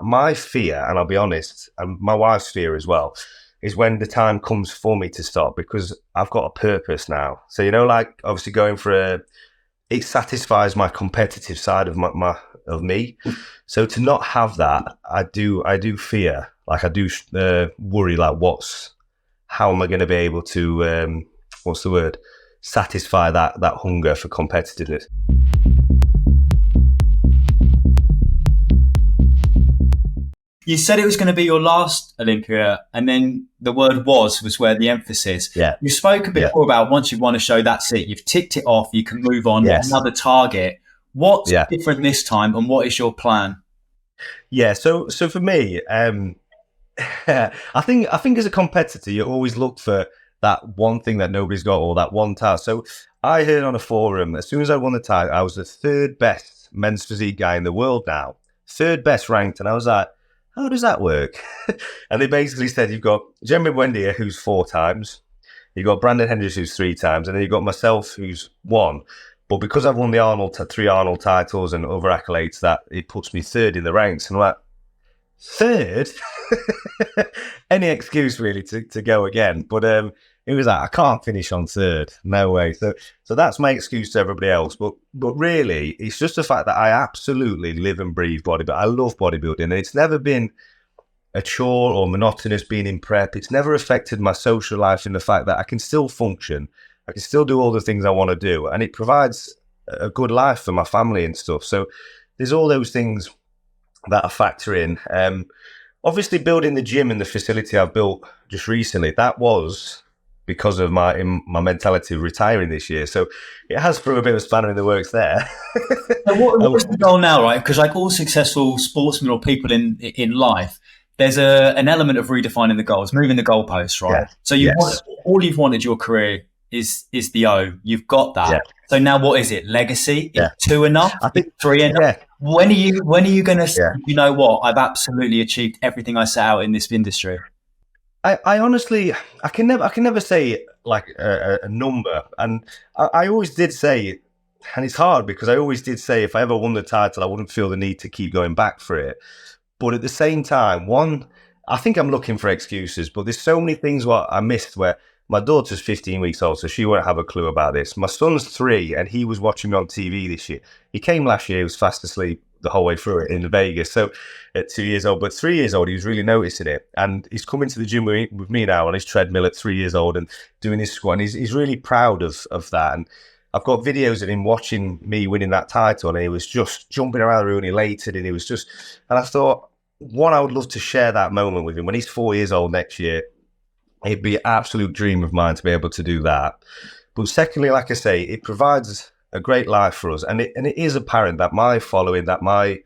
my fear, and I'll be honest, and my wife's fear as well, is when the time comes for me to stop, because I've got a purpose now. So, like obviously going for it satisfies my competitive side of of me. So to not have that, I do fear, like I do worry, like how am I going to be able to, satisfy that hunger for competitiveness. You said it was going to be your last Olympia, and then the word was where the emphasis. Yeah. You've spoken before about once you've won a show, that's it. You've ticked it off. You can move on to another target. What's different this time, and what is your plan? Yeah. So for me, I think as a competitor, you always look for that one thing that nobody's got, or that one task. So I heard on a forum, as soon as I won the title, I was the third best men's physique guy in the world now, third best ranked, and I was like, how does that work? And they basically said, you've got Jeremy Buendia, who's 4 times, you've got Brandon Hendricks, who's 3 times, and then you've got myself, who's 1. But because I've won the 3 Arnold titles and other accolades, that it puts me 3rd in the ranks. And I'm like, 3rd? Any excuse really to go again. But it was like, I can't finish on 3rd. No way. So that's my excuse to everybody else. But really, it's just the fact that I absolutely live and breathe bodybuilding. I love bodybuilding, and it's never been a chore or monotonous being in prep. It's never affected my social life in the fact that I can still function. I can still do all the things I want to do, and it provides a good life for my family and stuff. So there's all those things that I factor in. Obviously, building the gym and the facility I've built just recently, that was because of my mentality of retiring this year. So it has thrown a bit of a spanner in the works there. So what's the goal now, right? Because like all successful sportsmen or people in life, there's an element of redefining the goals, moving the goalposts, right? Yeah. So all you've wanted your career is the O. You've got that. Yeah. So now what is it? Legacy? Is 2 enough? I think 3 enough? Yeah. When are you going to say, you know what, I've absolutely achieved everything I set out in this industry? I honestly, I can never say like a number. And I always did say, and it's hard because I always did say if I ever won the title, I wouldn't feel the need to keep going back for it. But at the same time, I think I'm looking for excuses, but there's so many things what I missed where my daughter's 15 weeks old, so she won't have a clue about this. My son's 3, and he was watching me on TV this year. He came last year, he was fast asleep the whole way through it in Vegas. So at 2 years old, but 3 years old, he was really noticing it. And he's coming to the gym with me now on his treadmill at 3 years old and doing his squat. And he's really proud of that. And I've got videos of him watching me winning that title, and he was just jumping around the room, elated. And he was just, and I thought, I would love to share that moment with him. When he's 4 years old next year, it'd be an absolute dream of mine to be able to do that. But secondly, like I say, it provides a great life for us. And it is apparent that my following, that my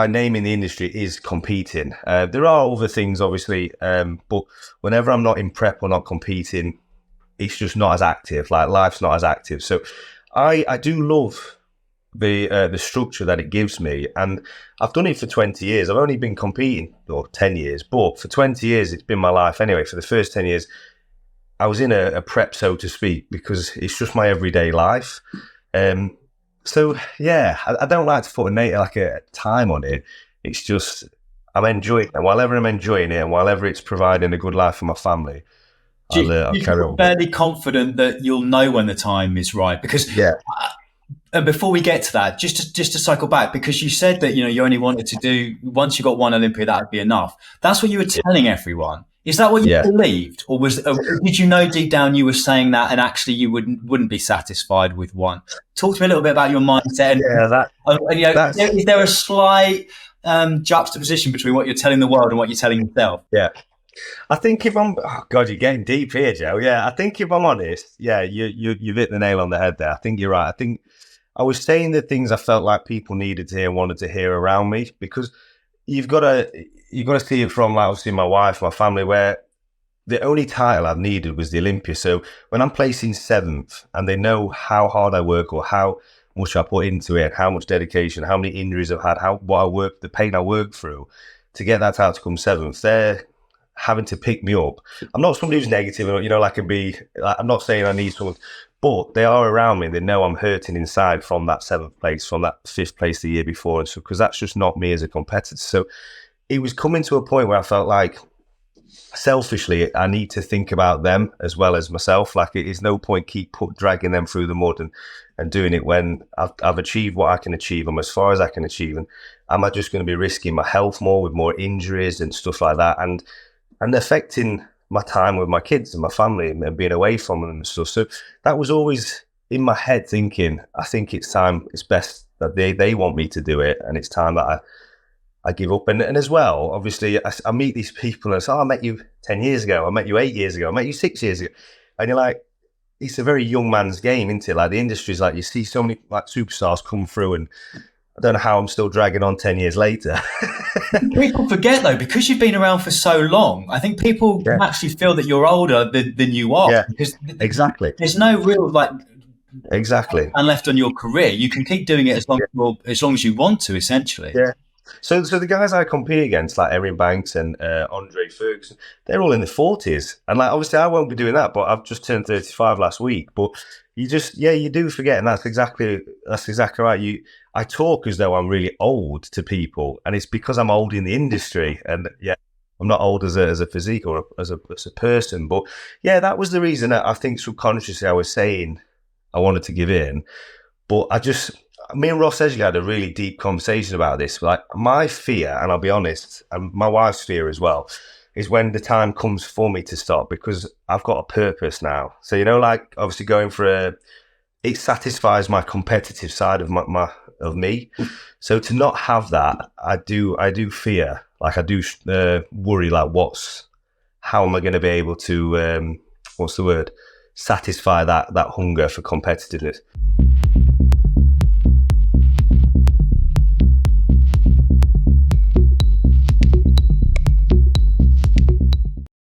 name in the industry is competing. There are other things, obviously, but whenever I'm not in prep or not competing, it's just not as active. Like life's not as active. So I do love the structure that it gives me, and I've done it for 20 years. I've only been competing, or 10 years, but for 20 years it's been my life anyway. For the first 10 years I was in a prep, so to speak, because it's just my everyday life. So yeah, I don't like to put a time on it. It's just I'm enjoying it, and whilever I'm enjoying it, and whilever it's providing a good life for my family, I'll carry on. Fairly confident that you'll know when the time is right, because and before we get to that, just to cycle back, because you said that you only wanted to do, once you got one Olympia, that would be enough. That's what you were telling everyone. Is that what you believed, or did you know deep down you were saying that, and actually you wouldn't be satisfied with one? Talk to me a little bit about your mindset. Is there a slight juxtaposition between what you're telling the world and what you're telling yourself? Yeah. I think if I'm, God, you're getting deep here, Joe. Yeah, I think if I'm honest, you've hit the nail on the head there. I think you're right. I think I was saying the things I felt like people needed to hear, wanted to hear around me, because you've got to see it from, like, obviously my wife, my family, where the only title I've needed was the Olympia. So when I'm placing 7th and they know how hard I work or how much I put into it, how much dedication, how many injuries I've had, the pain I worked through to get that title to come 7th, having to pick me up. I'm not somebody who's negative, you know, like I'm not saying I need someone, but they are around me. They know I'm hurting inside from that 7th place, from that 5th place the year before. And so, because that's just not me as a competitor. So it was coming to a point where I felt like, selfishly, I need to think about them as well as myself. Like, it is no point dragging them through the mud and doing it when I've achieved what I can achieve. I'm as far as I can achieve. And am I just going to be risking my health more with more injuries and stuff like that? And affecting my time with my kids and my family and being away from them and stuff. So that was always in my head thinking, I think it's best that they want me to do it. And it's time that I give up. And as well, obviously, I meet these people and I say, I met you 10 years ago. I met you 8 years ago. I met you 6 years ago. And you're like, it's a very young man's game, isn't it? Like, the industry's like, you see so many like superstars come through, and I don't know how I'm still dragging on 10 years later. People forget, though, because you've been around for so long, I think people actually feel that you're older than you are. Yeah, because exactly. There's no real exactly and left on your career. You can keep doing it as long as you want to, essentially. Yeah. So the guys I compete against, like Erin Banks and Andre Ferguson, they're all in their 40s. And like, obviously I won't be doing that, but I've just turned 35 last week. But you do forget, and that's exactly right. I talk as though I'm really old to people, and it's because I'm old in the industry. And I'm not old as a physique or as a person. But yeah, that was the reason that I think subconsciously I was saying I wanted to give in. But me and Ross Edgley had a really deep conversation about this. Like, my fear, and I'll be honest, and my wife's fear as well, is when the time comes for me to stop, because I've got a purpose now. So, you know, like, obviously going for it satisfies my competitive side of me. So to not have that, I do fear, like, I do worry, like, how am I going to be able to, satisfy that hunger for competitiveness?